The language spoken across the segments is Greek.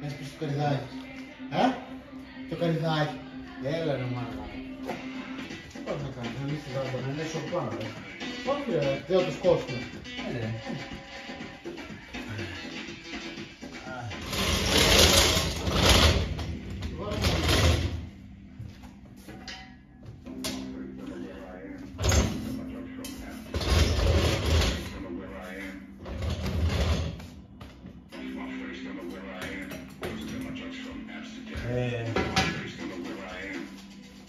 Έσπασε το καρυδάκι. Το καρυδάκι. Έλα ρε μάνα. Πώς να κάνεις, να λύσεις δάμπα, να είναι σοπάνω ρε. Όχι ρε, δεν θα το σκόσουμε.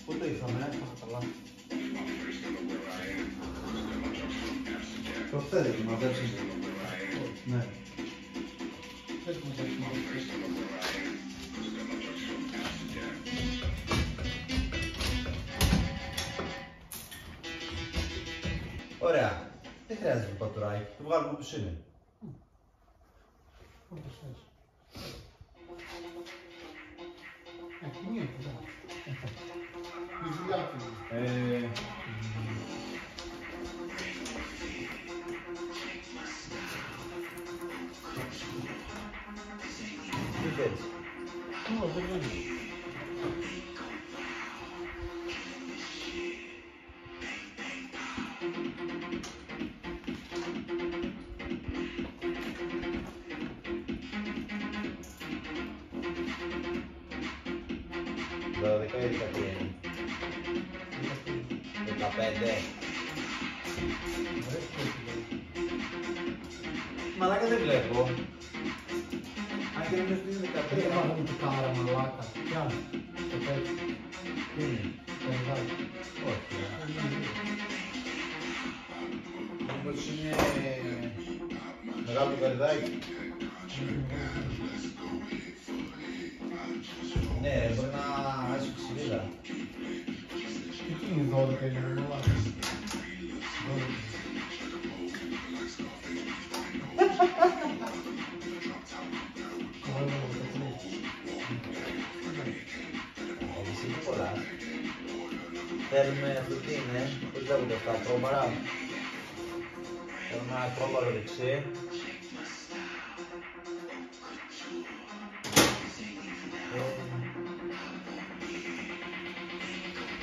Πού το είχαμε, καλά. Προχθές δεν μαζέψεις. Ναι. Ωραία. Δεν χρειάζεται το πατουράκι. Το βγάλουμε όπως είναι. Τι θέλεις? Το 12 τι είναι? 15. Μαλάκα δεν βλέπω. Αν και νομίζω ότι είναι 13. Δεν πάμε την κάρα μαλάκα. Κι άλλο. Το πέτει. Τι είναι? Καρυδάκι. Όχι. Μήπως είναι μεγάλο το καρυδάκι. Ναι, μπορεί να έχει ξυλίδα. Τι είναι 12 είναι μαλάκα. Εσύ είναι πολλά. Θέλουμε αυτό τι είναι, πώς λέγονται αυτά, πρόβαρα. Θέλουμε ένα πρόβαρο δεξί.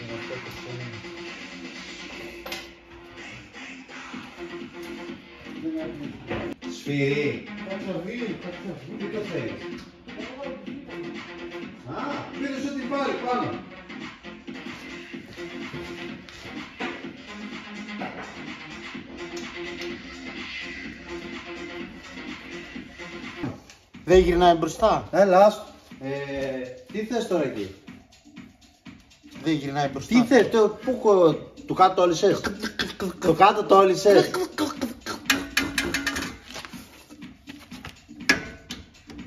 Είναι αυτό που είναι. Σφυρί. Τι το θέλεις? Α, πήρες ό,τι πάρει πάνω. Δεν γυρνάει μπροστά. Έλα, τι θες τώρα εκεί? Δεν γυρνάει μπροστά. Τι θες, του κάτω το όλισες? Το κάτω το όλισες?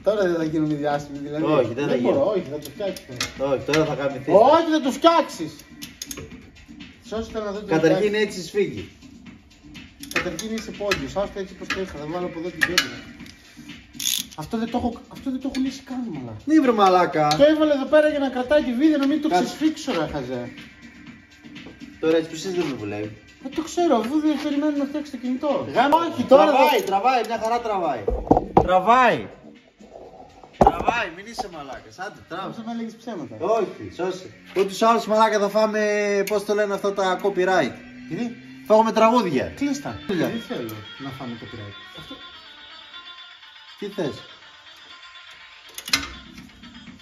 Τώρα δεν θα γίνουμε διάσημοι δηλαδή. Όχι, δεν θα μπορώ, γίνω. όχι, θα το φτιάξεις. Όχι, τώρα θα καμηθείς. Όχι, θα το φτιάξεις. Σ' θέλω να δω το Καταρχήν έτσι σφίγγει. Καταρχήν είσαι πόντιος, άστα έτσι πως το είχα, θα βάλω από εδώ την πέτρα. Αυτό δεν το έχω λύσει καν, μαλάκα. Ναι βρε μαλάκα. Το έβαλε εδώ πέρα για να κρατάει τη βίδα, να μην το ξεσφίξω ρε χαζέ. Τώρα έτσι που δεν με βουλεύει. Δεν το ξέρω, αφού δεν περιμένω να φτιάξει το κινητό. Όχι, τώρα Τραβάει, μια χαρά τραβάει. Τραβάει. Πάει, μην είσαι μαλάκας. Άντε, τράβα. Όσο με έλεγες ψέματα. Όχι, σώσε. Ούτως άλλως μαλάκα θα φάμε, πώς το λένε αυτά τα copyright. Τι? Φάγουμε τραγούδια. Κλείστα. Δεν θέλω να φάμε copyright. Αυτό Τι θες.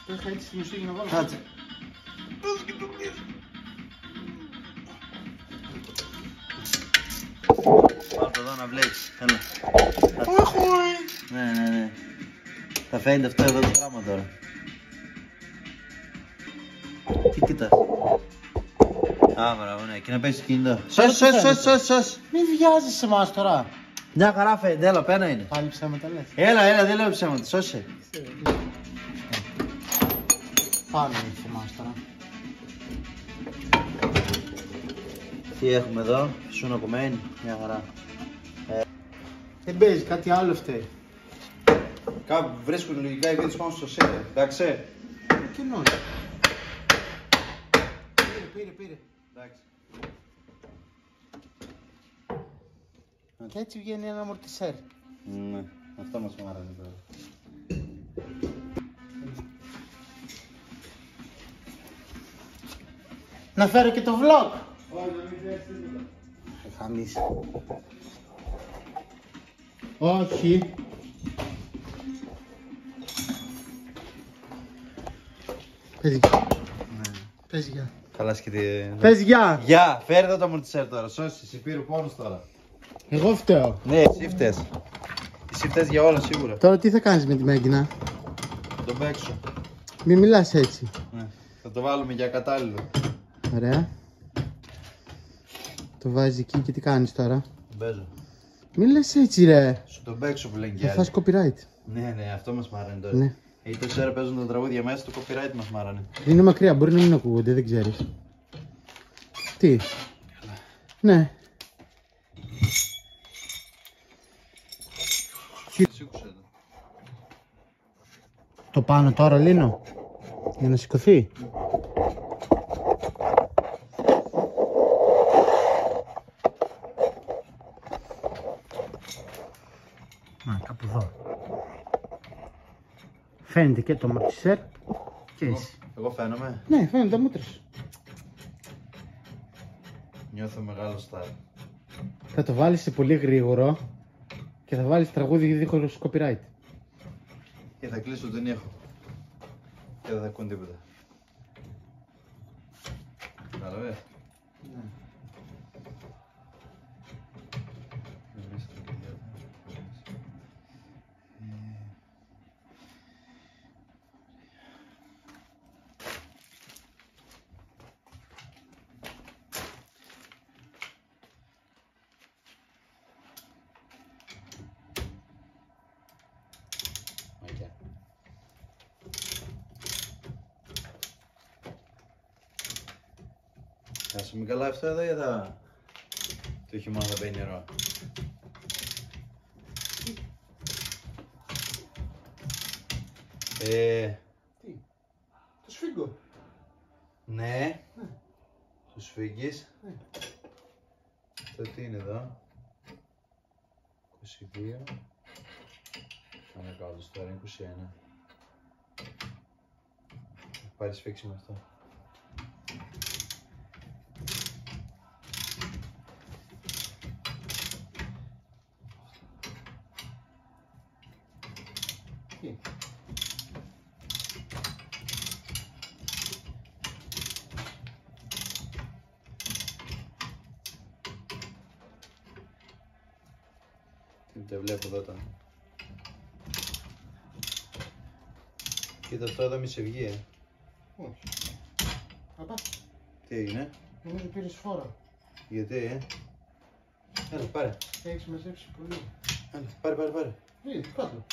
το είχα έτσι στη μουσική να βάλω. Κάτσε. Πάρ' το εδώ να βλέξεις. Έλα. Ναι. Θα φαίνεται αυτό εδώ το πράγμα τώρα. Τι κοιτάς. Α, μπράβο, ναι. Και να παίξεις το κινητό. Σως. Μην βιάζεσαι σε εμάς τώρα. Μια χαρά φαίνεται, έλα, πένα είναι. Πάλι ψέματα λες. Έλα, δεν λέω ψέματα, σώσε. Πάμε σε εμάς τώρα. Τι έχουμε εδώ, σούνα κομμένη, μια χαρά. Δεν παίζει, κάτι άλλο φταίει. Κάπου βρίσκουν λογικά οι βίδες πάνω στο σέντερ, εντάξει. Κοινό. Πήρε. Εντάξει. Και έτσι βγαίνει ένα αμορτισέρ. Ναι, αυτό μας μάρανε τώρα. Να φέρω και το vlog. Όχι, μην φέρεις τίποτα. Χαμίσει. Όχι. Πες γεια. Πες γεια. Καλά σκητή. Πες γεια. Γεια, φέρε εδώ το αμορτισέρ τώρα, σώσει, εσύ πήρε πόνος τώρα. Εγώ φταίω. Ναι, εσύ φταίς. Εσύ φταίς για όλα σίγουρα. Τώρα τι θα κάνεις με τη Μέγκυνα. Θα τον παίξω. Μην μιλάς έτσι. Ναι. Θα το βάλουμε για κατάλληλο. Ωραία. Το βάζεις εκεί και τι κάνεις τώρα. Τον παίζω. Μην λες έτσι ρε. Σου τον παίξω που λένε κι Θα άλλοι. φας copyright. Ναι, αυτό μας μάρανε τώρα. Ναι. Τόση ώρα παίζουν τα τραγούδια μέσα, το copyright μας μάρανε. Είναι μακριά, μπορεί να μην ακούγονται, δεν ξέρεις. Τι. Ναι. Σήκωσε εδώ. Το πάνω τώρα λύνω. Για να σηκωθεί. Να, κάπου εδώ. Φαίνεται και το αμορτισέρ και εσύ. Εγώ φαίνομαι. Ναι, φαίνεται τα μούτρα σου. Νιώθω μεγάλο στάρ. Θα το βάλεις σε πολύ γρήγορο και θα βάλεις τραγούδι δίχως copyright. Και θα κλείσω τον ήχο. Και δεν θα ακούν τίποτα. Κατάλαβες. Ναι. Θα σου μην καλά αυτό εδώ ή θα... το χειμώνα θα μπαίνει νερό. Τι, το σφίγγω. Ναι. Το σφίγγεις. Ναι. Το τι είναι εδώ. 22. Αν κάτω τώρα είναι 21. Έχει πάρει σφίξιμο αυτό. Τι. Δεν βλέπω εδώ τώρα. Κοίτα αυτό εδώ μη σε βγει, Όχι. Απά, Τι έγινε, νομίζω πήρες φόρα. γιατί, Έλα, πάρε. Έχεις μαζέψει πολύ. Έλα, πάρε. Κάτω.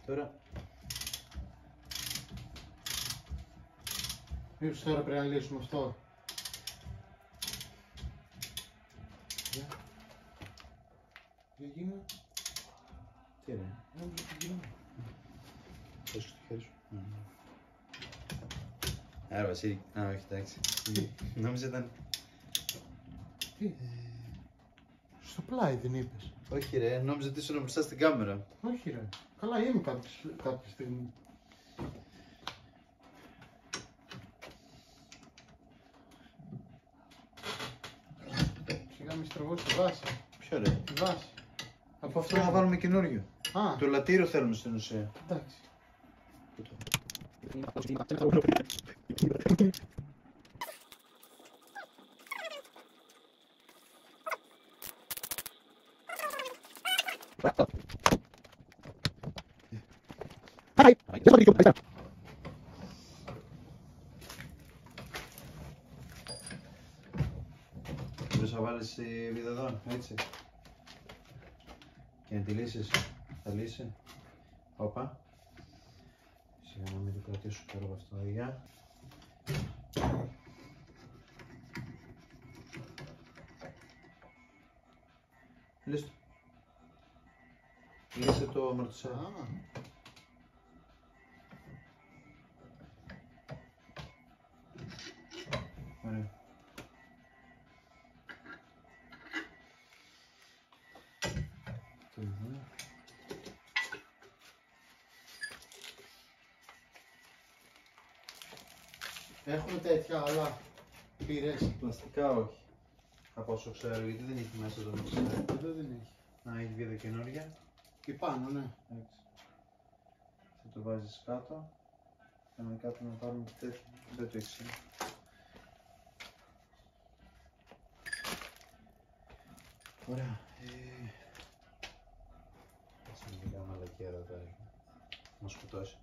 Τώρα. Μήπως τώρα πρέπει να λύσουμε αυτό. Για γίνω. Τι είναι, Νόμιζα ότι γίνω. πες το χέρι σου. Άρα, Βασίλη. Α, όχι, εντάξει. Νόμιζα ήταν. Τι. Στο πλάι δεν είπες. Όχι ρε, νόμιζα ότι ήσουν μπροστά στην κάμερα. Όχι ρε. Καλά είμαι κάποια στιγμή. Σιγά μη στραβώσει τη βάση. Ποιο ρε? Τη βάση. Από Αυτό να βάλουμε καινούριο. Α, Το λατήριο θέλουμε στην ουσία. εντάξει. Μπορείς να βάλεις τη βίδα εδώ, έτσι. Και να τη λύσεις. Θα λύσει. Όπα. Σιγά να μην το κρατήσω τώρα από αυτό, για. Λύσου. Λύσε το αμαρτισέα. Ωραία. Το εδώ. Έχουμε τέτοια, αλλά πήρες. Πλαστικά όχι. Από όσο ξέρω, γιατί δεν έχει μέσα το μυξέρ. Εδώ δεν έχει. Να έχει βίδα καινούργια. Και πάνω, ναι. Έτσι. Θα το βάζεις κάτω. Κανονικά πρέπει να πάρουμε τέτοιο. Δεν το έχεις. Ωραία. Έτσι μην κάνω μαλακία εδώ πέρα. Μας σκοτώσει.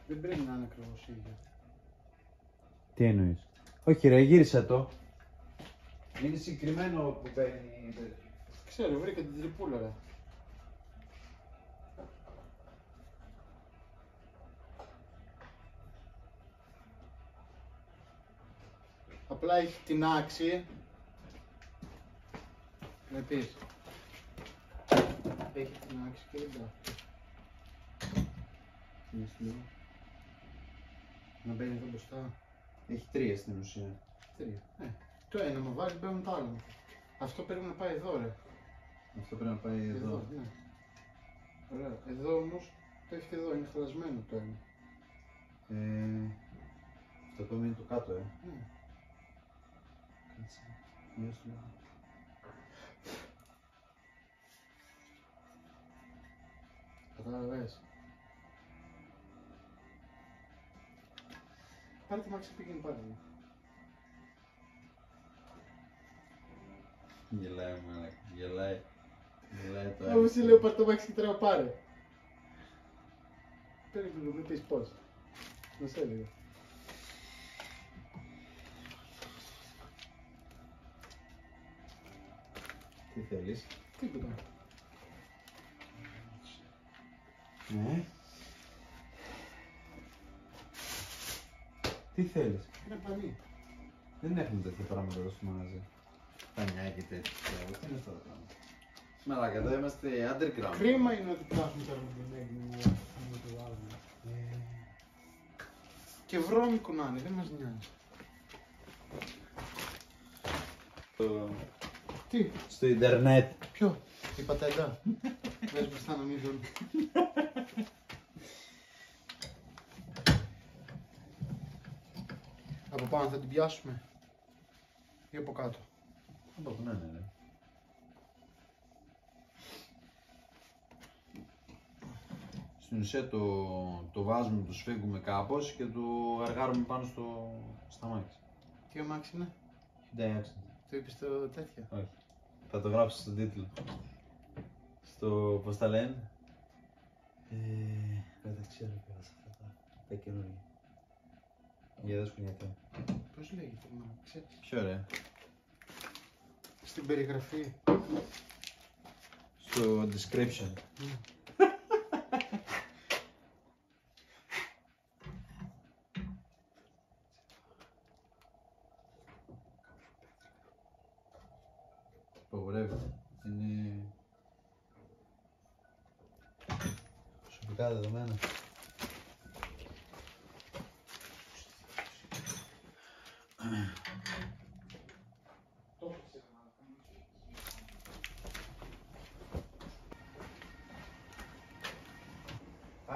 Δεν πρέπει να είναι ακριβώς ίδιο. Τι εννοείς? Όχι ρε, γύρισα το. Είναι συγκεκριμένο που παίρνει. Ξέρω, βρήκα την τρυπούλα ρε. Απλά έχει την άξη. Βλέπεις. Έχει την άξη και δεν τα. Να μπαίνει εδώ μπροστά. Έχει τρία στην ουσία. Τρία. Το ένα μου βάζει, μπαίνουν το άλλο. Αυτό πρέπει να πάει εδώ ρε. Αυτό πρέπει να πάει εδώ. Ναι. Ωραία. Εδώ όμως το έχει εδώ, είναι χαλασμένο το ένα. Αυτό το είναι το κάτω, Ναι. Κάτσε. Μειώσου λίγο. Κατάλαβες. Πάρε το μάξι πήγαινε πάρε. Γελάει ο μαλάκα, γελάει. Γελάει το Όμως σου λέω πάρε το μάξι και τώρα πάρε. Πέρα λίγο, μην πεις πώς. Να σε έλεγα. Τι θέλεις? Τίποτα. Ναι. Τι θέλεις? Είναι πανί. Δεν έχουμε τέτοια πράγματα εδώ στο μαγαζί. Πανιά και τέτοια. Τι είναι αυτά τα πράγματα? Μαλάκα, εδώ είμαστε underground. Κρίμα είναι ότι ψάχνουν τώρα με την έγκλημα να το βάλουμε. Και βρώμικο να είναι, δεν μας νοιάζει. Τι, Στο ίντερνετ. ποιο, η πατέντα. Δες μπροστά να μην δουν. Από πάνω θα την πιάσουμε ή από κάτω. Από πού να είναι, ρε. Στην ουσία το βάζουμε, το σφίγγουμε κάπως και το αργάρουμε πάνω στα μάξι. Τι αμάξι είναι, Hyundai Accent. το είπες το τέτοιο. Όχι. Θα το γράψω στον τίτλο. Στο, πώς τα λένε. Δεν ξέρω πέρα σε αυτά τα καινούργια. Για δες κουνιάτα. Πώς λέγεται, μα ξέρεις. Ποιο ρε. Στην περιγραφή. Στο description. Απαγορεύεται. Είναι προσωπικά δεδομένα.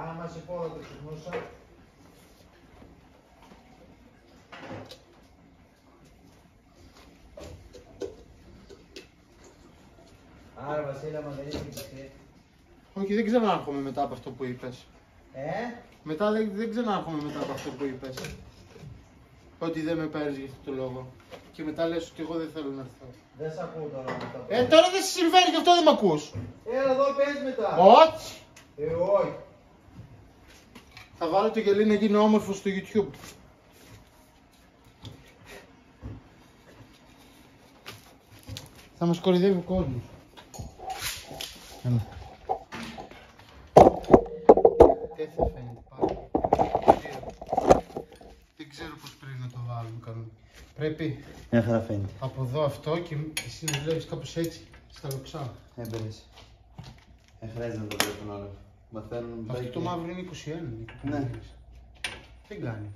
Άμα σε πω θα το ξεχνούσα. Άρα Βασίλα, μα δεν είσαι και εσύ. Όχι, δεν ξανάρχομαι μετά από αυτό που είπες. Μετά δεν ξανάρχομαι μετά από αυτό που είπες. Ότι δεν με παίρνεις για αυτό το λόγο. Και μετά λες ότι εγώ δεν θέλω να έρθω. Δεν σ' ακούω τώρα με αυτά που Τώρα δεν σε συμβαίνει, γι' αυτό δεν με ακούς. Έλα εδώ, πες μετά. Όχι. Όχι. Θα βάλω το γυαλί να γίνει όμορφο στο YouTube. Θα μας κορυδεύει ο κόσμος. Έλα. Δεν θα φαίνεται πάλι. Δεν ξέρω πώς πρέπει να το βάλουμε κανονικά. Πρέπει Μια χαρά φαίνεται. από εδώ αυτό και εσύ να βλέπεις κάπως έτσι, στα λοξά. Έμπαιρες. Δεν χρειάζεται να το βλέπουν όλα. Μαθαίνουν. Αυτό το μαύρο είναι 21. Ναι. Δεν κάνει.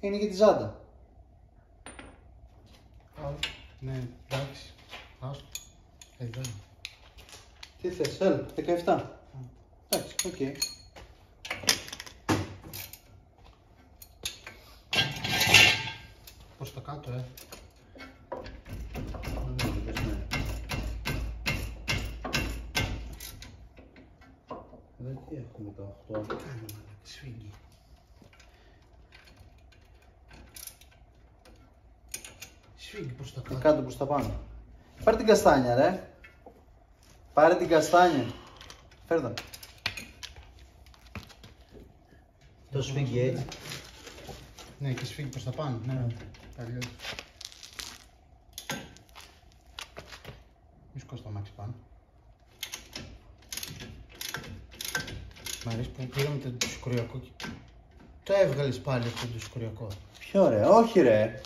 Είναι και τη ζάντα. Ναι, εντάξει. Άστο. Εδώ. Τι θες, έλα, 17. Εντάξει, οκ. Προς τα κάτω, Εδώ τι έχουμε 18. Κάνε μαλάκα, σφίγγει. Σφίγγει προς τα κάτω. Κάτω προς τα πάνω. Πάρε την καστάνια, ρε. Πάρε την καστάνια. Φέρ' τα. Το σφίγγει έτσι. Ναι, και σφίγγει προς τα πάνω. Ναι, αλλιώς. Μη σκός το αμάξι πάνω. Μ' αρέσει που πήραμε το ντουσκοριακό και το έβγαλες πάλι αυτό το ντουσκοριακό. Ποιο ρε, όχι ρε.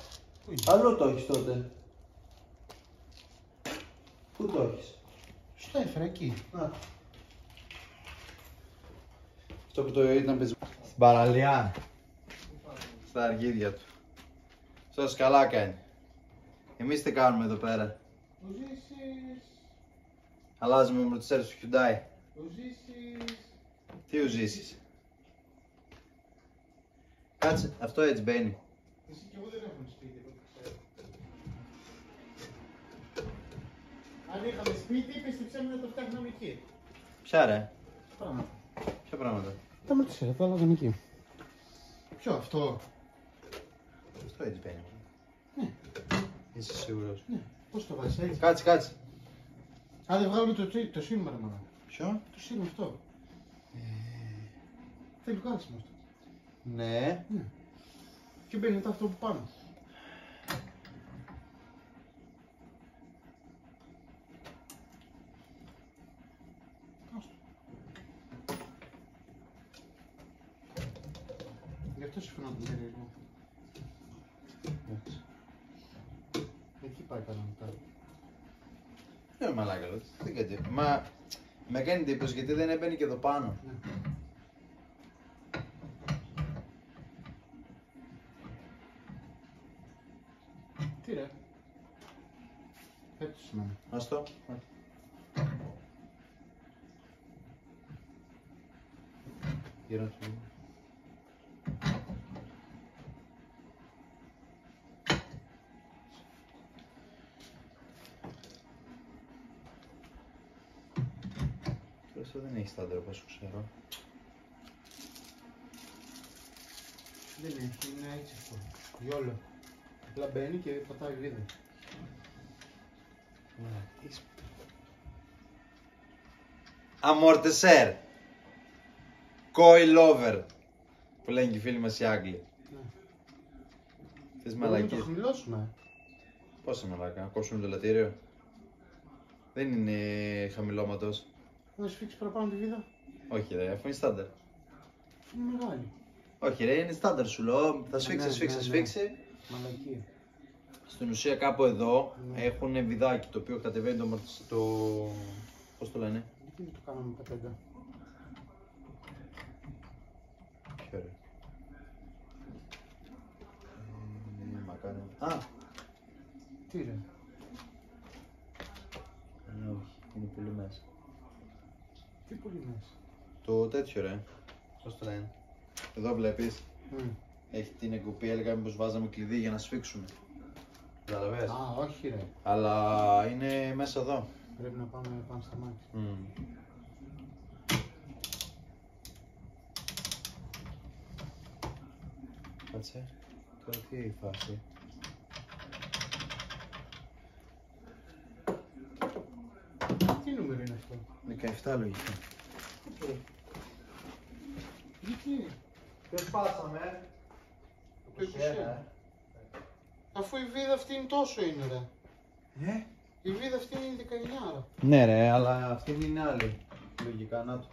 Πού είναι? Αλλού το έχεις τότε. Πού το έχεις? Στο έφερα εκεί. Να. Αυτό που το ήταν πεζικό. Στην παραλία. Στα αργίδια του. Αυτός καλά κάνει. Εμείς τι κάνουμε εδώ πέρα? Ουζήσεις. Αλλάζουμε μορτισέρ στο Hyundai. Ουζήσεις. Τι ουζήσεις? Κάτσε, αυτό έτσι μπαίνει. Εσύ και εγώ δεν έχουμε σπίτι, εγώ το ξέρω. Αν είχαμε σπίτι, πίστεψέ με να το φτιάχναμε εκεί. Ποια ρε? Πράγματα. Ποια πράγματα? Τα μορτισέρα, τα άλλα εκεί. Ποιο αυτό? Αυτό έτσι μπαίνει. Ναι. Είσαι σίγουρος? Ναι. Πώς το βάζεις έτσι? Κάτσε, κάτσε. Αν δεν βγάλουμε το σύνολο, μάλλον. Ποιο? Το σύνολο αυτό. Θέλει κάλεσμα αυτό. Ναι. Ναι. Και μπαίνει μετά αυτό που πάνω. Γι' αυτό σου φαινόταν περίεργο. Εκεί πάει κανονικά. Μαλάκα, δεν κάτι. Μα με κάνει εντύπωση γιατί δεν έμπαινε και εδώ πάνω. Ναι. Τι ρε. Έτσι σημαίνει. Ας το. Γύρω του. Αυτό δεν έχει στάνταρ όπως ξέρω. Δεν είναι, είναι έτσι αυτό. Γιόλο. Απλά μπαίνει και πατάει βίδα. Αμόρτεσέρ. Coil over. Που λένε και οι φίλοι μας οι Άγγλοι. Θες Μπορούμε να το μαλακίες? χαμηλώσουμε. Πόσα μαλάκα, κόψουμε το λατήριο. Δεν είναι χαμηλώματος. Να σφίξει παραπάνω τη βίδα. Όχι ρε, αφού είναι στάνταρ. Είναι μεγάλη. Όχι ρε, είναι στάνταρ σου λέω. Θα σφίξει, ναι, σφίξει, ναι, ναι. σφίξει. Μαλακία. Στην ουσία κάπου εδώ Ναι. έχουν βιδάκι το οποίο κατεβαίνει το... Πώς το λένε? Γιατί δεν το κάναμε πατέντα. Ποιο ρε? Μακάρι. Α! Τι ρε. Όχι, είναι πολύ μέσα. Τι πολύ μέσα. Το τέτοιο ρε. Πώς το λένε. Εδώ βλέπεις. Έχει την εγκοπή, έλεγα μήπως βάζαμε κλειδί για να σφίξουμε. Καταλαβες. Α, όχι ρε. Αλλά είναι μέσα εδώ. Πρέπει να πάμε πάνω στα μάτια. Κάτσε. Τώρα τι η φάση. Τι νούμερο είναι αυτό? 17 λογικά. Γιατί? Δεν σπάσαμε. Το 21. Αφού η βίδα αυτή είναι τόσο είναι ρε. Η βίδα αυτή είναι 19. Ναι ρε, αλλά αυτή είναι άλλη. Λογικά, να το.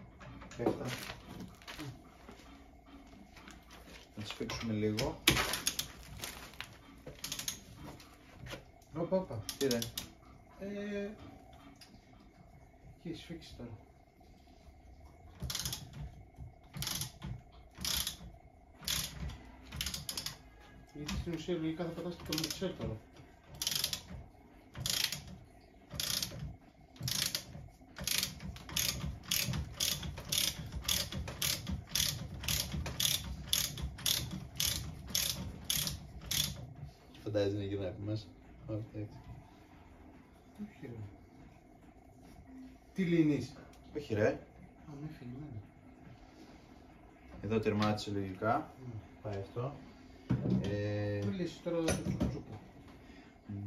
Να τη σφίξουμε λίγο. Όπα. Τι ρε. Εκεί σφίξει τώρα. Γιατί στην ουσία λογικά θα πατάς το μεξέρ τώρα. Φαντάζεσαι να γυρνάει από μέσα. Όχι ρε. Τι λύνεις? Όχι ρε. Α, με φιλμένο. Εδώ τερμάτισε λογικά. Πάει αυτό. Μην λύσεις τώρα το τσουκουτσουκου.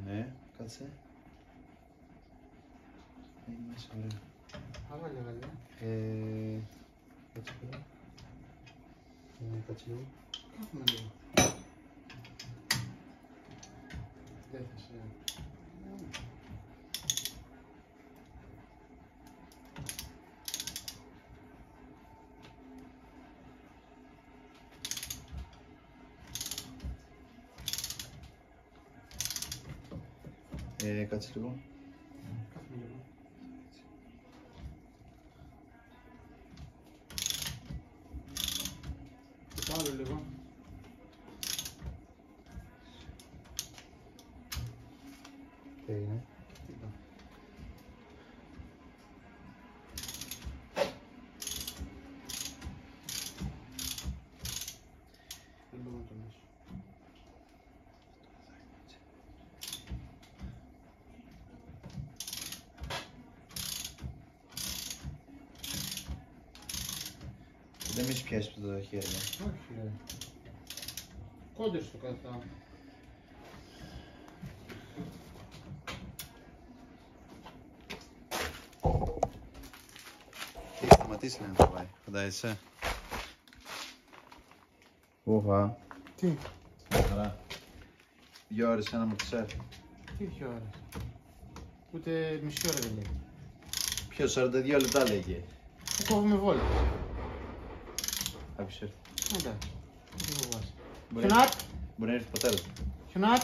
Ναι, κάτσε. Είναι μέσα, ωραία. Αγάλια. Κάτσε πέρα. Κάτσε λίγο. Κάθουμε λίγο. Δεν θα σε... Κάτσε λίγο. Κάθουμε λίγο. Το άλλο λίγο. Τι είναι. Κοίτα. Δεν μπορώ να το μέσω. Δεν μη πιάσεις το χέρι. Όχι ρε. Κόντερ στο καθά. Έχει σταματήσει να το πάει. Φαντάζεσαι. Οχα. Τι? Χαρά. 2 ώρες ένα μοξέρ. Τι 2 ώρες? Ούτε μισή ώρα δεν λέει. Ποιο 42 λεπτά λέγε. Θα κόβουμε βόλτα. Κάποιος έρθει. Εντάξει. Δεν το φοβάσαι. Μπορεί Χιονάτ! να έρθει ο πατέρας. Χιονάτ!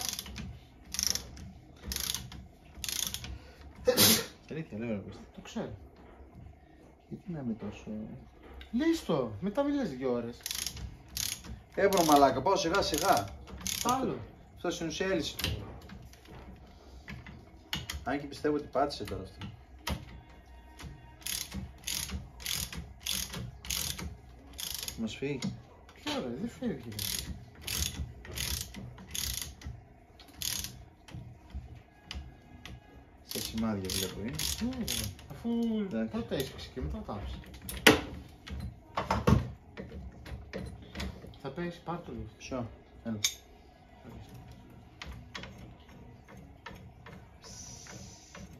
Αλήθεια, λέω ρε Κώστα. Το ξέρω. Γιατί να είμαι τόσο... Λύς το. Μετά μη λες 2 ώρες. Έβρο μαλάκα, πάω σιγά σιγά. Άλλο. Αυτό στην ουσία έλυσε το. Αν και πιστεύω ότι πάτησε τώρα αυτό. Μας φύγει. Ποιο ρε, δεν φεύγει. Στα σημάδια βλέπω είναι. Ναι, ρε. Αφού Εντάξει. πρώτα έσπισε και μετά τάψε. Θα πέσει, πάρ' το λίγο. Ποιο, έλα.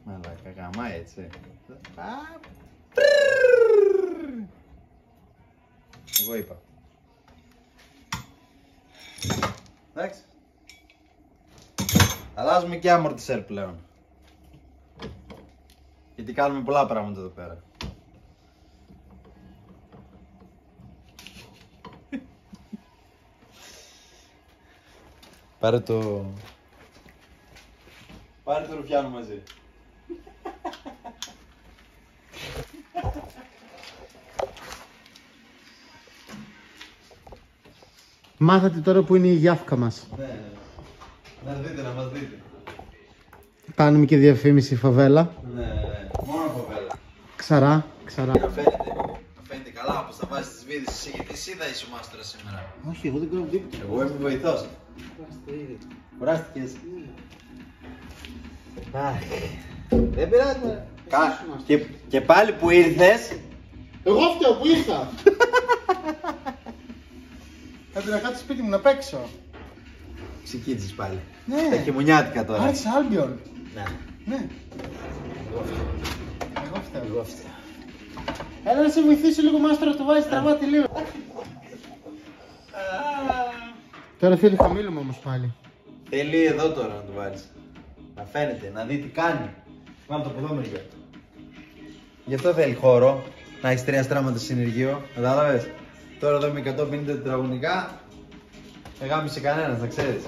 Μαλάκα, γαμάει έτσι. Εγώ είπα. Εντάξει. Αλλάζουμε και αμορτισέρ πλέον. Γιατί κάνουμε πολλά πράγματα εδώ πέρα. Πάρε το... Πάρε το ρουφιάνο μαζί. Μάθατε τώρα που είναι η γιάφκα μας. Ναι. Να δείτε, να μας δείτε. Κάνουμε και διαφήμιση φαβέλα. Ναι, μόνο φαβέλα. Ξαρά. Να φαίνεται καλά όπως θα βάζεις τις βίδες εσύ, γιατί εσύ θα είσαι ο μάστορας σήμερα. Όχι, εγώ δεν κάνω τίποτα. Εγώ είμαι βοηθός. Κουράστηκες. Δεν πειράζει. Και πάλι που ήρθες. Εγώ φταίω που ήρθα. Έπρεπε να κάτω σπίτι μου να παίξω. Ξεκίνησες πάλι. Ναι. Τα χειμωνιάτικα τώρα. Άρχισε Άλμπιον. Ναι. Ναι. Εγώ φταίω. Έλα να σε βοηθήσει λίγο μάστορα, το βάζει στραβάτη λίγο. Τώρα θέλει χαμήλωμα όμως πάλι. Θέλει εδώ τώρα να το βάλεις. Να φαίνεται, να δει τι κάνει. Πάμε το από εδώ μεριά. Γι' αυτό θέλει χώρο. Να έχεις 3 στράμματα συνεργείο. Κατάλαβες. Τώρα εδώ με 150 τετραγωνικά. Δεν γάμισε κανένας, να ξέρεις.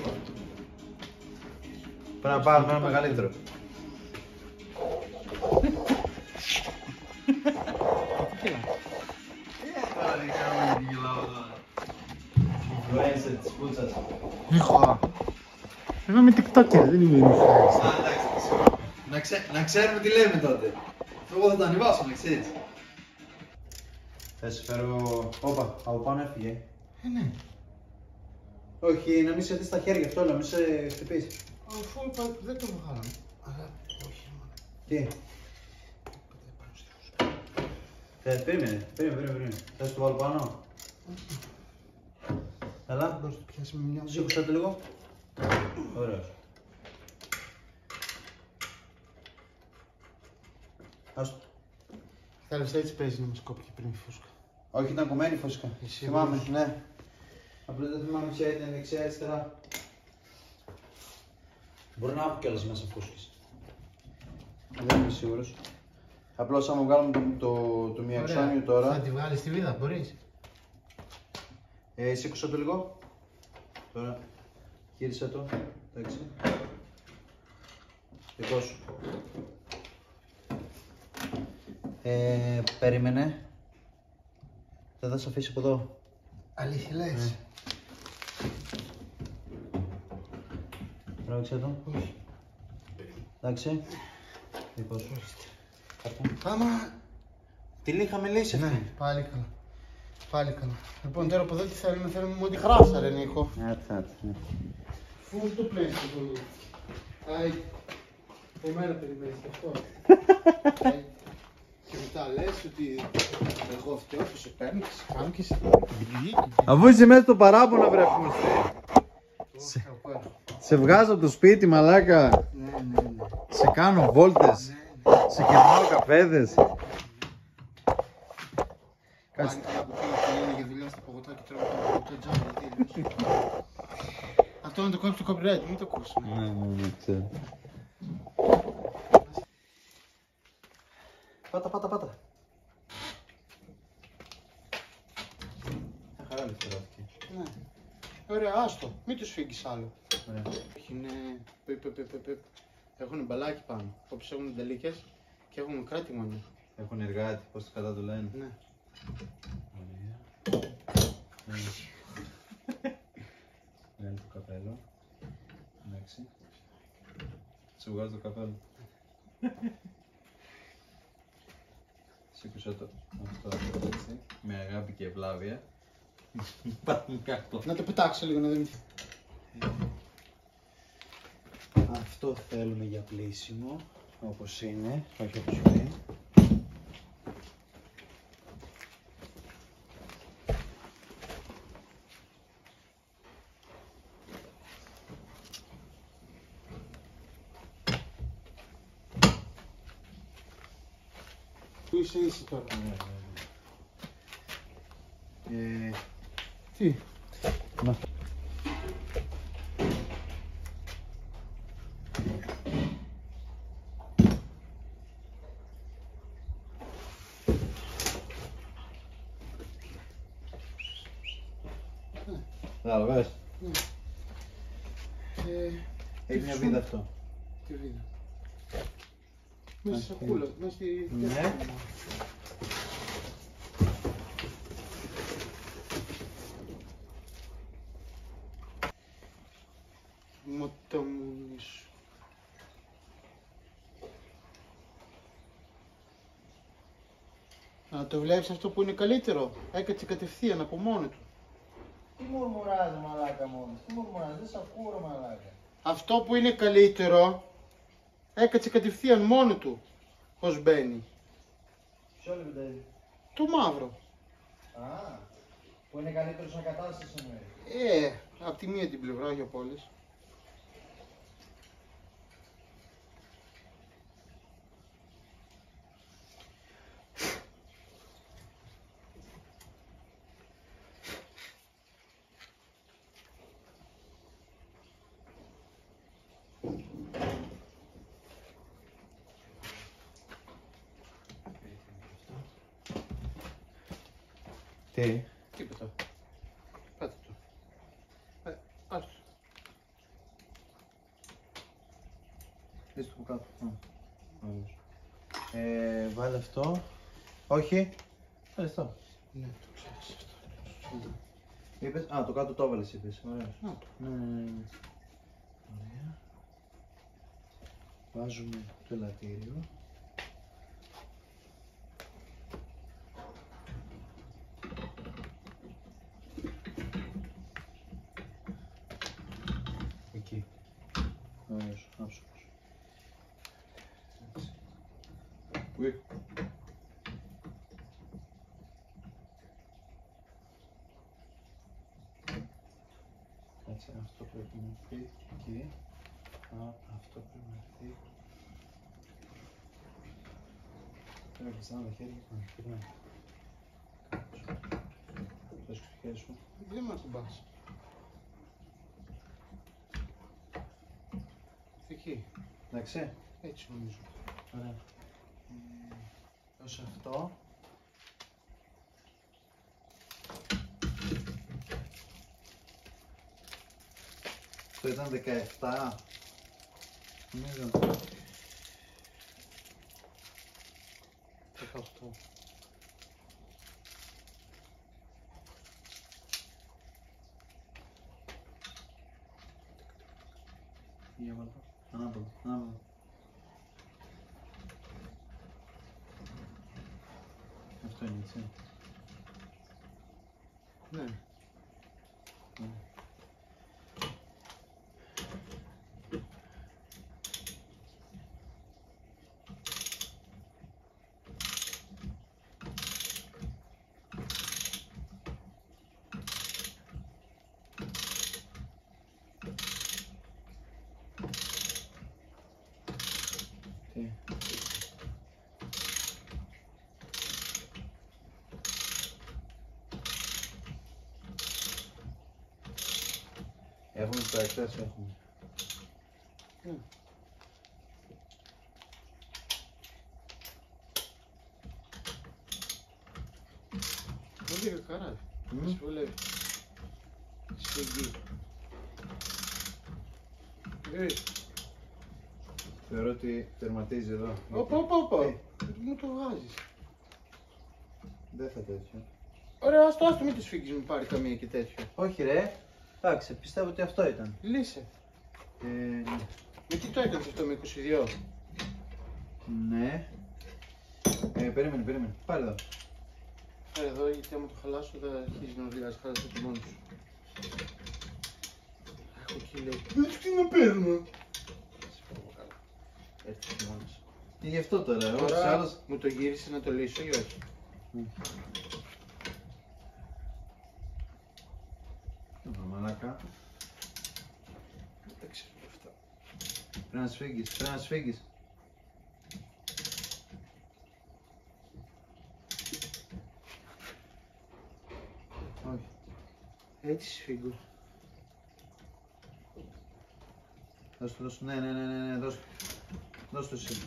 Πρέπει να πάρουμε ένα μεγαλύτερο. Influencer της πούτσας. Εγώ. Εγώ είμαι TikToker, δεν είμαι influencer. Να ξέρουμε τι λέμε τότε. Εγώ θα το ανεβάσω, να ξέρεις. Θα σου φέρω... Όπα, από πάνω έφυγε. Ναι. Όχι, να μην σε δεις στα χέρια αυτό, να μην σε χτυπήσει. Αφού είπα δεν το βγάλαμε. Αλλά όχι μόνο. Τι? Περίμενε. Θα σου το βάλω πάνω. Έλα. Μπορείς να το πιάσει με μια Σήκωσέ το λίγο. Ωραίος. Άστο. Θέλεις έτσι παίζει να μας κόπηκε πριν η φούσκα. Όχι, ήταν κομμένη φυσικά. Εσύ Θυμάμαι, μπορείς. ναι. Απλώς δεν θυμάμαι ποια ήταν δεξιά αριστερά. Μπορεί να έχω κιόλας μέσα φούσκες. Δεν είμαι σίγουρος. Απλώς άμα βγάλουμε το μιαξόνιο τώρα. Θα τη βγάλεις στη βίδα, μπορείς. Σήκωσα το λίγο. Τώρα γύρισα το. Εντάξει. Δικό σου. Περίμενε. Δεν θα σε αφήσει από εδώ. Αλήθεια λες. Τράβηξε το. Όχι. Εντάξει. Δικό σου. Άμα... Τι είχαμε λύσει αυτή. Ναι, πάλι καλά. Πάλι καλά. Λοιπόν, τώρα από εδώ τι θέλουμε, θέλουμε μόνο τη χράσα ρε Νίκο. Έτσι. Φου το πλαίσιο πολύ. Άι. Εμένα περιμένεις και αυτό. Και μετά λες ότι εγώ φταίω που σε παίρνω και σε κάνω και σε... Αφού είσαι μέσα στο παράπονο βρε πούστη. Σε βγάζω από το σπίτι μαλάκα. Ναι. Σε κάνω βόλτες. Σε κερνάω καφέδες. Κάτσε καλά που πήγα και για δουλειά στα παγωτά και τρώω το παγωτό τζάμπι. Αυτό να το κόψει το copyright, μην το ακούσουμε. Ναι, ξέρω. Πάτα. Χαρά λεφτερώθηκε. Ναι. Ωραία, άστο, μην τους φύγεις άλλο. Ωραία. Όχι, είναι... Έχουν μπαλάκι πάνω, όπως έχουν τελίκες και έχουν κράτη μόνο. Έχουν εργάτη, πώς το κατά του λένε. Ναι. Ωραία. Βγάλει το καπέλο. Εντάξει. Σου βγάζω το καπέλο. Σήκωσα το αυτό έτσι, με αγάπη και ευλάβεια. Πάμε κάτω. Να το πετάξω λίγο να δούμε. Αυτό θέλουμε για πλύσιμο, όπως είναι, όχι όπως είναι. Πού είσαι εσύ τώρα. Τι. Να. Κατάλαβες. Έχει μια βίδα αυτό. Τι βίδα. Μέσα στη σακούλα, μέσα στη... Ναι. Μοταμούνι σου. Να το βλέπεις αυτό που είναι καλύτερο. Έκατσε κατευθείαν από μόνο του. Τι μουρμουράζει μαλάκα μόνος, τι μουρμουράζει, δεν σ' ακούω ρε μαλάκα. Αυτό που είναι καλύτερο, έκατσε κατευθείαν μόνο του. Πώς μπαίνει. Ποιο λεπτάκι. Το μαύρο. Α, που είναι καλύτερο σαν κατάσταση εννοεί. Απ' τη μία την πλευρά, όχι από όλες. Τι. Τίποτα. Πάτε το. Άστο. Δες το από κάτω. Βάλε αυτό. Όχι. Βάλε αυτό. Ναι, το ξέρεις αυτό. Είπες, το κάτω το έβαλες είπες. Ωραία. Να το. Ναι. Ωραία. Βάζουμε το ελαττήριο. Εκεί. Ωραίος, άψογος. Ουι. Κάτσε, αυτό πρέπει να έρθει εκεί. Αυτό πρέπει να έρθει. Πρέπει να κλειστάνε τα χέρια και να χειρνάει. Δες το χέρι σου. Δεν με ακουμπάς. Εκεί. Εντάξει. Έτσι νομίζω. Ωραία. Δώσε αυτό. Αυτό ήταν 17. Νομίζω. 18. Για βάλω. Ανάποδο, ανάποδο. Αυτό είναι έτσι. Ναι. Τι. Έχουμε τα εκτάσεις, έχουμε. Πολύ κακαρά. Σε βολεύει. Σφυγγί. Θεωρώ ότι τερματίζει εδώ. Όπα. Μου το βγάζεις. Δεν θα τέτοιο. Ωραία, άστο, μην το σφίγγεις, μην πάρει καμία και τέτοιο. Όχι ρε. Εντάξει, πιστεύω ότι αυτό ήταν. Λύσε. Ναι. Με τι το έκανες αυτό με 22. Ναι. Περίμενε. Πάρε εδώ. Φέρε εδώ, γιατί άμα το χαλάσω θα αρχίσει να οδηγάζει, χάλασε το μόνο σου. Έχω εκεί λέει. Δεν τι να παίρνω. Σε φοβάμαι καλά. Έτσι και μόνος. Γι' αυτό τώρα, Τώρα μου το γύρισε να το λύσω ή όχι. Μαλάκα. Δεν ξέρω αυτά. Πρέπει να σφίγγεις. Όχι. Έτσι σφίγγω. Δώσ' το. Ναι, δώσ' το εσύ.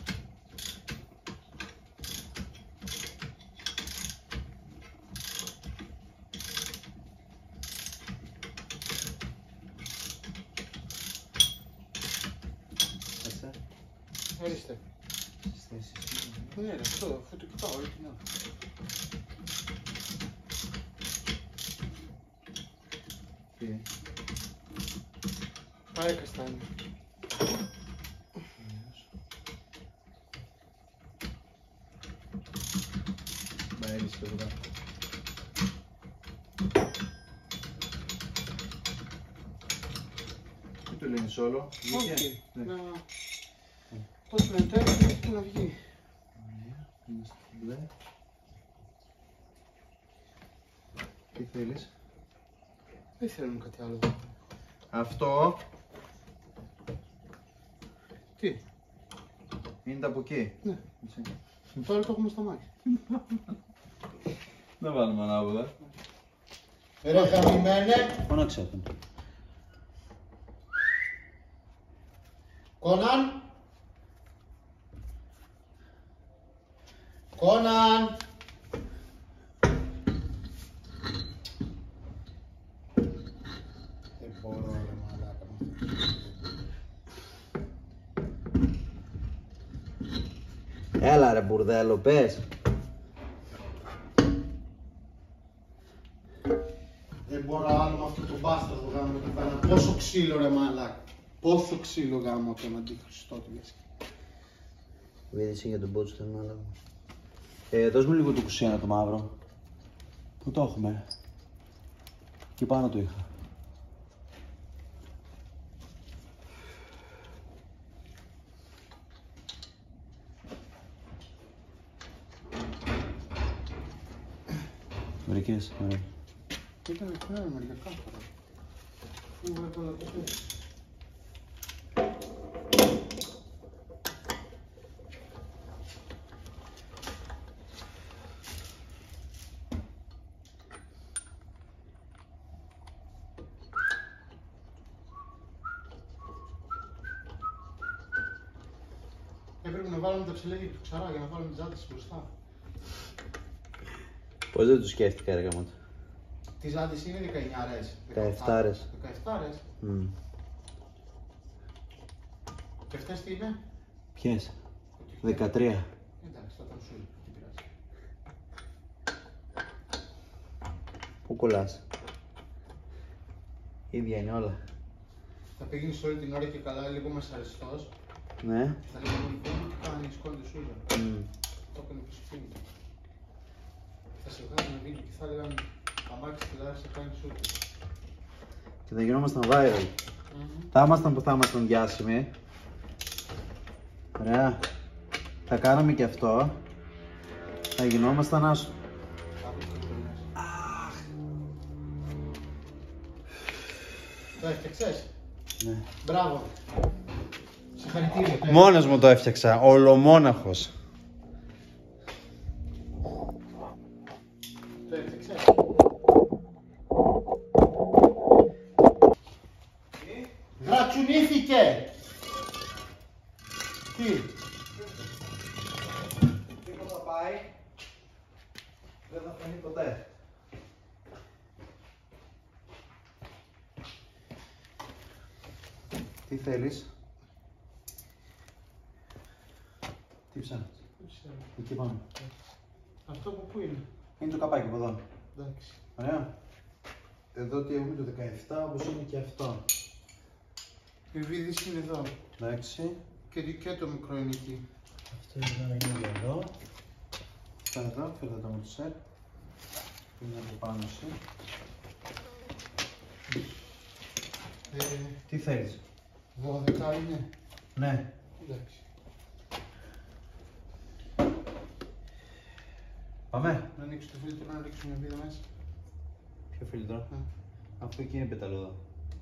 Ορίστε. Ναι, ρε, αυτό το κοιτάω, έτσι να. Τι. Πάρε καστάνι. Μπαέρισε τίποτα. Τι του λένε όλο, όχι, πώς λένε τώρα, έχει να βγει. Είμαστε μπλε. Τι θέλεις? Δεν θέλουμε κάτι άλλο. Αυτό Τι? είναι από εκεί. Ναι. Τώρα το έχουμε στο μάτι. Δεν βάλουμε ανάποδα. Ρε χαμημένε. Φώναξε τον. Κόναν. Κόναν. Δεν μπορώ ρε μαλάκα. Έλα ρε μπουρδέλο, πες. Δεν μπορώ άλλο με αυτό το μπάσταρδο γάμο το κάνω. Πόσο ξύλο ρε μαλάκα. Πόσο ξύλο γάμο το να αντιχριστώ του λες. Βίδησε για τον μπότσο τον άλλο. Δώσ' μου λίγο το κουσένα το μαύρο. Πού το έχουμε? Εκεί πάνω το είχα. Βρήκες, ωραία. Ήταν εκπέρα μερικά κάθαρα. Φού έβαλα το πες. Έπρεπε να βάλουμε τα ψελέγια του ξαρά για να βάλουμε τις ζάντες μπροστά. Πώς δεν το σκέφτηκα ρε γαμώτο. Τι ζάντες είναι 19ρες. 17ρες. 17ρες. Και αυτές τι είναι? Ποιες? 13. Εντάξει, θα ήταν σου. Τι πειράζει. Πού κολλάς? Ίδια είναι όλα. Θα πήγαινες όλη την ώρα και καλά λίγο μεσαριστός. Ναι. Θα λέγαμε λοιπόν τι κάνει, σκόνη σούζα. Το έκανε πίσω φύγει. Θα σε βγάλουμε βίντεο και θα λέγαμε αμάξι τηλεόραση σε κάνει σούζα. Και θα γινόμασταν viral. Θα ήμασταν που θα ήμασταν διάσημοι. Ωραία. Θα κάναμε και αυτό. Θα γινόμασταν άσο. Το έφτιαξες? Ναι. Μπράβο. Συγχαρητήρια. Μόνος μου το έφτιαξα, ολομόναχος. Το έφτιαξες? Γρατσουνήθηκε! Τι? Τίποτα θα πάει. Δεν θα φανεί ποτέ. Τι θέλεις? Τι ψάχνεις? Εκεί πάνω. Αυτό από πού είναι? Είναι το καπάκι από εδώ. Εντάξει. Ωραία. Εδώ τι έχουμε το 17, όπως είναι και αυτό. Οι βίδες είναι εδώ. Εντάξει. Και το μικρό είναι εκεί. Αυτό είναι για εδώ. Αυτά εδώ, φέρτε το με το σετ. Είναι από πάνω εσύ. Τι θέλεις? 12 είναι. Ναι. Εντάξει. Πάμε. Να ανοίξω το φίλτρο, να ρίξω μια βίδα μέσα. Ποιο φίλτρο? Αυτό εκεί είναι πεταλούδα.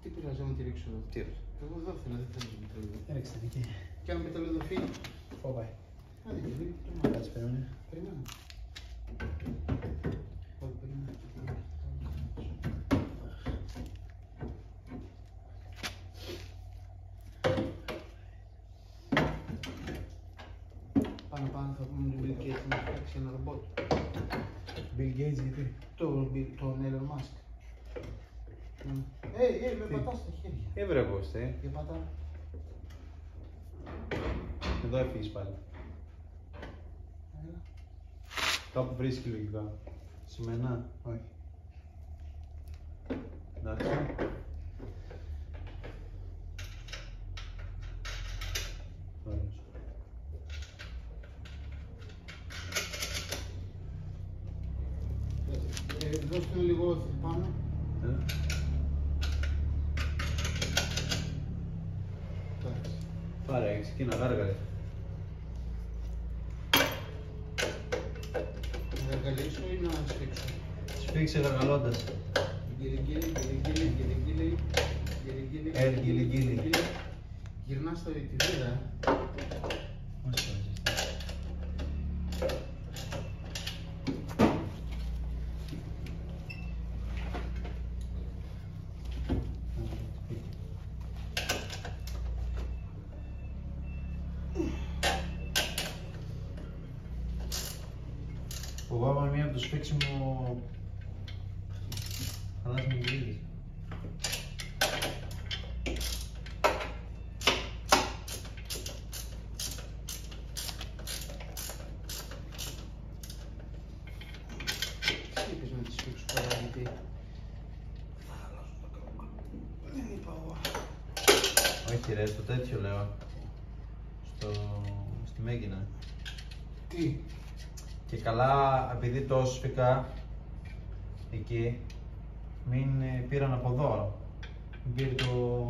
Τι πειράζει, άμα τη ρίξω εδώ. Τι ρίξω? Εγώ δεν θέλω, δεν θέλω να πεταλούδα. Έριξε την εκεί. Και αν πεταλούδα φύγει. Φόβαει. Άντε, γιατί. Κάτσε περίμενε. Περιμένω. Όχι, περιμένω. Πάνω θα πούμε τον Bill Gates να φτιάξει ένα ρομπότ. Bill Gates γιατί? Τον Elon Musk. Με πατάς στα χέρια. Έβρε πώς, Για πατά. Εδώ έφυγες πάλι. Κάπου βρίσκει λογικά. Σημένα, όχι. Εντάξει. Ωραίος. Δώστε λίγο πάνω. Πάρε, ξεκίνα, γάργαλε. Να γαργαλίσω ή να σφίξω? Σφίξε γαργαλώντας. Γκίλι. Γυρνάς στο ητηδίδα. Φοβάμαι μία από το σφίξιμο χαλάς με γυρίδες. Τι είπες να τη σφίξω τώρα, γιατί? Δεν είπα εγώ. Όχι ρε, στο τέτοιο λέω. Στη Μέγινα. Τι? Και καλά, επειδή το σφικά εκεί, μην πήραν από εδώ. Μην πήρε το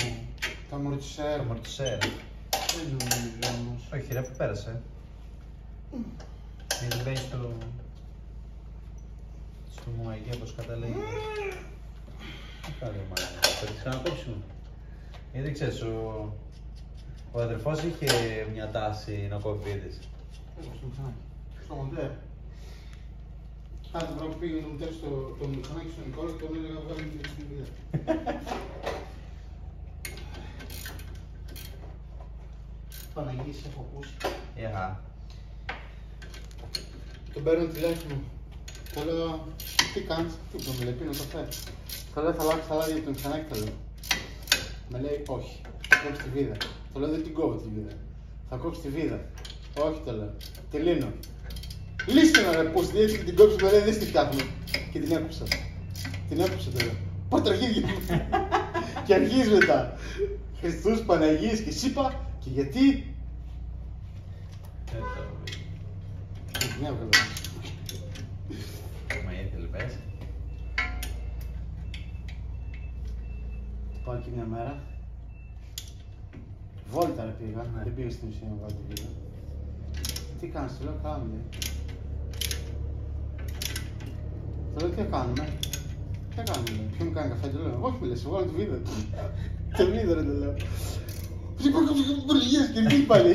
αμορτισέρ. Δεν νομίζω όμως. Όχι ρε, που πέρασε. Μην μπαίνει στο μουαγέ, όπως καταλήγει. Τι κάνει ο μάλλον, θα τη ξανακόψουμε. Γιατί ξέρεις, ο αδερφός είχε μια τάση να κόβει βίδες. Στο μοντέρ. Κάθε φορά που πήγαινε το μοντέρ στο μηχανάκι στον Νικόλα και τον έλεγα να βγάλει την βίδα. Παναγίες έχω ακούσει. Τον παίρνω τηλέφωνο. Του λέω, τι κάνεις, τι μου λέει, πίνω καφέ. Του λέω, θα αλλάξει τα λάδια από το μηχανάκι, το λέω. Με λέει, όχι, θα κόψει τη βίδα. Το λέω, δεν την κόβω τη βίδα. Θα κόψει τη βίδα. Όχι, το λέω. Τη λύνω. Λύστε να ρε πως έτσι και την κόψει, με λέει, δεν στη φτιάχνω. Και την έκοψα. Την έκοψα, το λέω. Πατραχίδια. Και αρχίζει μετά. Χριστούς, Παναγίες και σύπα. Και γιατί. Μια έβγαλα. Μα ήθελε πες. Πάω εκεί μια μέρα. Βόλτα ρε πήγα, δεν πήγα στην ουσία να βγάλω την βίδα. Τι κάνεις, του λέω, κάνω λέει. Του λέω, τι κάνουμε. Τι κάνουμε λέει, ποιο μου κάνει καφέ, του λέω, όχι λέει, σε βγάλω τη βίδα. Τη βίδα ρε, του λέω. Προλογίες και τι πάλι.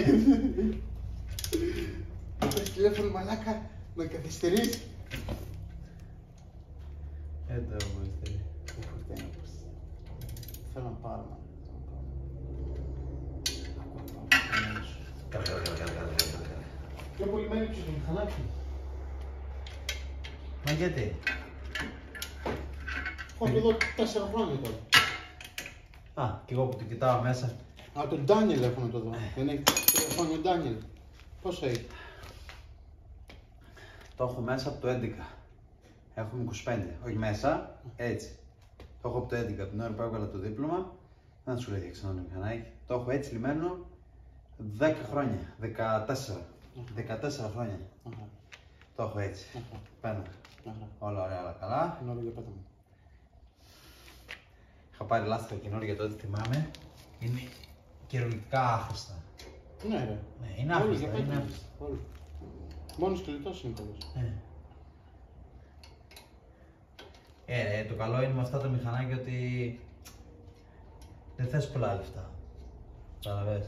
Πες τηλέφωνο μαλάκα, με καθυστερείς. Εδώ βοηθάει. Θέλω να πάρω. Πιο πολύ μένει στο μηχανάκι. Μα γιατί? Έχω εδώ 4 χρόνια τώρα. Α, κι εγώ που την κοιτάω μέσα. Α, τον Ντάνιελ έχουμε το εδώ. Δεν έχει τηλεφώνει ο Ντάνιελ. Πόσο έχει? Το έχω μέσα από το 11. Έχουμε 25. Όχι μέσα, έτσι. Το έχω από το 11, από την ώρα που έβγαλα το δίπλωμα. Δεν σου λέει για ξανά το μηχανάκι. Το έχω έτσι λυμμένο 10 χρόνια. 14. 14 χρόνια. Το έχω έτσι. Παίρνω. Όλα ωραία, όλα καλά. Είχα πάρει λάστιχα καινούργια τότε, θυμάμαι. Είναι κυριολεκτικά άχρηστα. Ναι, ρε. Ναι, είναι άχρηστα. Μόνος κλειτός είναι καλός. Το καλό είναι με αυτά τα μηχανάκια ότι δεν θες πολλά λεφτά. Καταλαβες.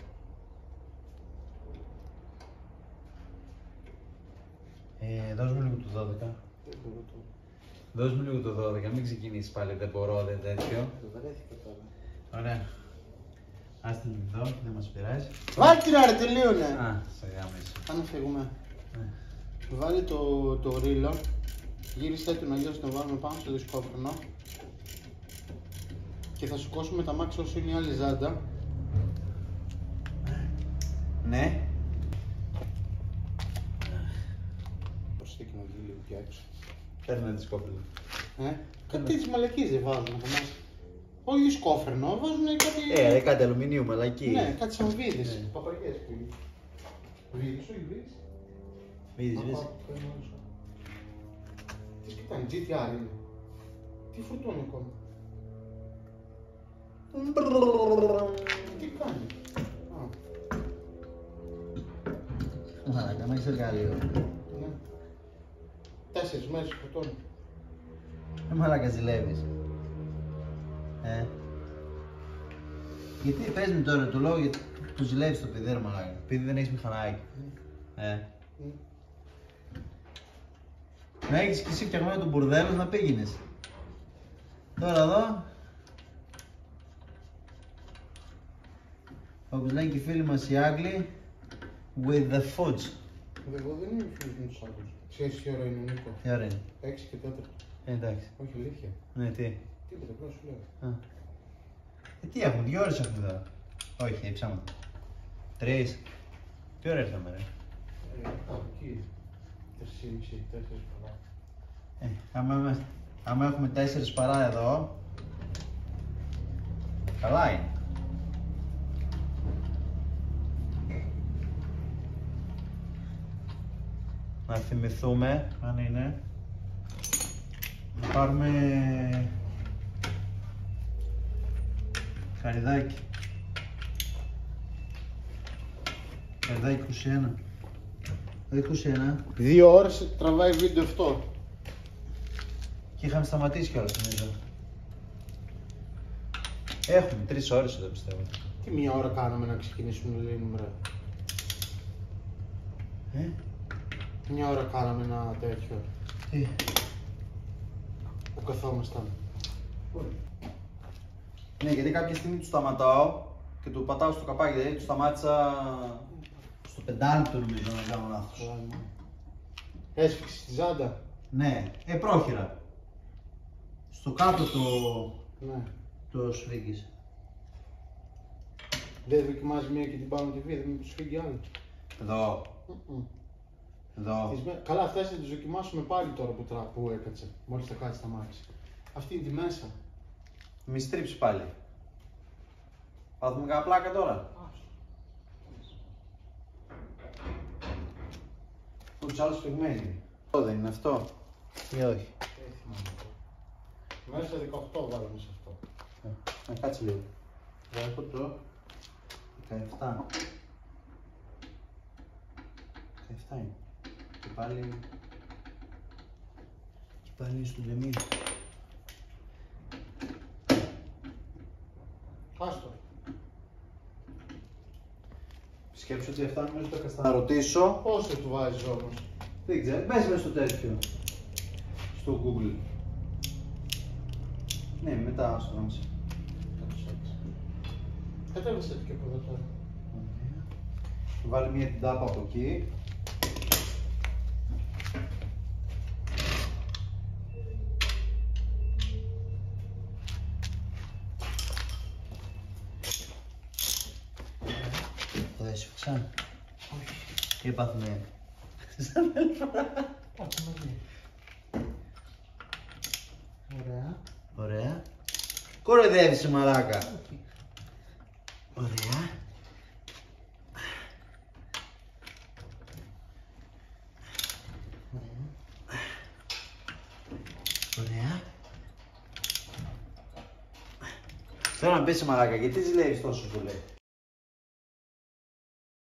Δώσ' μου λίγο το 12. Δώσ' μου λίγο το 12, μην ξεκινήσεις πάλι, δεν μπορώ, δεν τέτοιο. Το βαρέθηκα τώρα. Ωραία. Άστε την εδώ, δεν μας πειράζει. Βάλτε την άρε, τελείωνε! Α, σε γάμισε. Πάμε φύγουμε. Βάλει το ρίλο. Γύρισε τον αλλιώς τον βάλουμε πάνω στο δισκόφρονο. Και θα σηκώσουμε τα μάξι όσο είναι η άλλη ζάντα. Ναι. Προσθήκη να βγει λίγο πιο έξω. Παίρνω τη σκόπελα. Κάτι τις μαλακίες δεν βάζουν από μέσα. Όχι σκόφρενο, βάζουν κάτι... κάτι αλουμινίου, μαλακί. Ναι, κάτι σαν βίδες. Παπαγιές που είναι. Βίδες, όχι βίδες. Βίδες. Τι Τι κάνει, GTR είναι. Τι φορτώνει ακόμα. Τι κάνει. Μαλάκα, να έχεις εργαλείο. Ναι. 4 μέρες φορτώνει. Μαλάκα, ζηλεύεις. Γιατί πες μου τώρα το λόγο γιατί το ζηλεύεις το παιδί, ρε μαλάκα. Επειδή δεν έχεις μηχανάκι. Να έχεις και εσύ φτιαγμένο τον μπουρδέλο να πήγαινες. Τώρα εδώ, όπως λένε και οι φίλοι μας οι Άγγλοι, with the fudge. Εγώ δεν είμαι φίλος με τους Άγγλους. Ξέρεις τι ώρα είναι ο Νίκο. Τι ώρα είναι. 6 και 4. Εντάξει. Όχι αλήθεια. Ναι, τι. Τίποτα, απλά σου λέω. Τι έχουμε, 2 ώρες έχουμε εδώ. Όχι, ψάματα. 3. Τι ώρα ήρθαμε, ρε. Κάπου εκεί. 3,5, 4 παρά. Άμα έχουμε 4 παρά εδώ, καλά είναι. Να θυμηθούμε, αν είναι, να πάρουμε καρυδάκι. Καρυδάκι 21. Δεν 21. 2 ώρες τραβάει βίντεο αυτό. Και είχαμε σταματήσει κιόλας νομίζω. Έχουμε 3 ώρες εδώ πιστεύω. Τι 1 ώρα κάναμε να ξεκινήσουμε να λύνουμε ρε. 1 ώρα κάναμε ένα τέτοιο. Τι. Που καθόμασταν. Ναι, γιατί κάποια στιγμή του σταματάω και του πατάω στο καπάκι, δηλαδή του σταμάτησα στο 5 νομίζω να κάνω λάθος. Έσφιξες τη ζάντα. Ναι, πρόχειρα. Στο κάτω Ναι. το σφίγγεις. Δεν δοκιμάζει μία και την πάνω τη βίδα, μήπως φύγει άλλο. Εδώ. Εδώ. Καλά, αυτές θα τις δοκιμάσουμε πάλι τώρα που έκατσε. Μόλις το κάτσε σταμάτησε. Αυτή είναι τη μέσα. Μη στρίψει πάλι. Πάθουμε κάνα πλάκα τώρα. Ούτως άλλως φυγμένοι. Αυτό δεν είναι αυτό. Ή όχι. Μέσα 18 βάλαμε σε αυτό. Να κάτσε λίγο. Έχω το 17. 17 είναι. Και πάλι είναι στο δεμί. Άστο. Σκέψου ότι αυτά νομίζω το έκανα. Να ρωτήσω. Πόσο του βάζεις όμως. Δεν ξέρω. Μπες μέσα στο τέτοιο. Στο Google. Ναι, μετά στο γάμισε. Κατέβασε και από εδώ τώρα. Βάλει μια την τάπα από εκεί. Το έσφιξα. Όχι. Τι έπαθουμε. Σαν άλλη φορά. Ωραία. Ωραία. Κοροϊδεύεις μαλάκα. Ωραία. Ωραία. Θέλω να πεις μαλάκα, γιατί ζηλεύεις τόσο πολύ.